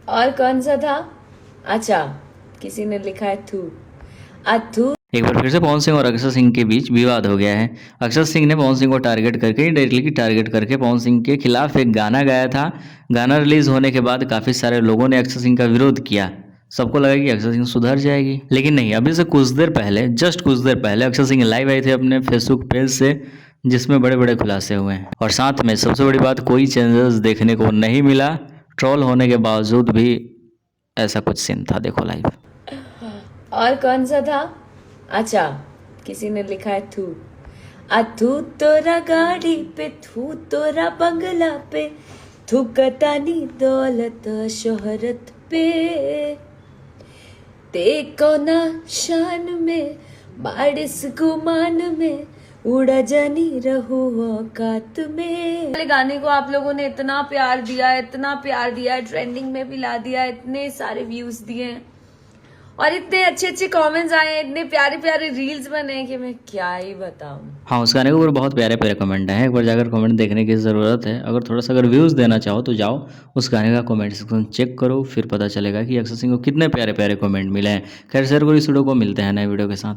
और कौन सा था? अच्छा, किसी ने लिखा है थू। अथू। एक बार फिर से पवन सिंह और अक्षय सिंह के बीच विवाद हो गया है। अक्षय सिंह ने पवन सिंह को टारगेट करके डायरेक्टली टारगेट करके पवन सिंह के खिलाफ एक गाना गाया था। गाना रिलीज होने के बाद काफी सारे लोगों ने अक्षय सिंह का विरोध किया। सबको लगा कि अक्षय सिंह सुधर जाएगी, लेकिन नहीं। अभी से कुछ देर पहले, जस्ट कुछ देर पहले अक्षय सिंह लाइव आए थे अपने फेसबुक पेज से, जिसमें बड़े बड़े खुलासे हुए हैं। और साथ में सबसे बड़ी बात, कोई चेंजेस देखने को नहीं मिला। ट्रोल होने के बावजूद भी ऐसा कुछ सीन था, देखो लाइव। और कौन सा था? अच्छा, किसी ने लिखा है थू। अथू तोरा गाड़ी पे, थू तोरा बंगला पे, थूकतानी दौलत शोहरत पे, देखो ना शान में, बारिश गुमान में, उड़ा जानी रहू औकात में। वाले गाने को आप लोगों ने इतना प्यार दिया, इतना प्यार दिया, ट्रेंडिंग में भी ला दिया, इतने सारे व्यूज दिए हैं और इतने अच्छे अच्छे कमेंट्स आए हैं, इतने प्यारे प्यारे रील्स बने हैं कि मैं क्या ही बताऊं। हाँ, उस गाने के ऊपर बहुत प्यारे प्यारे कमेंट हैं। एक बार जाकर कमेंट देखने की ज़रूरत है। अगर थोड़ा सा अगर व्यूज़ देना चाहो तो जाओ उस गाने का कमेंट सेक्शन चेक करो, फिर पता चलेगा कि अक्षय सिंह को कितने प्यारे प्यारे कमेंट मिले हैं। खैर शेयर करो इस वीडियो को, मिलते हैं नए वीडियो के साथ।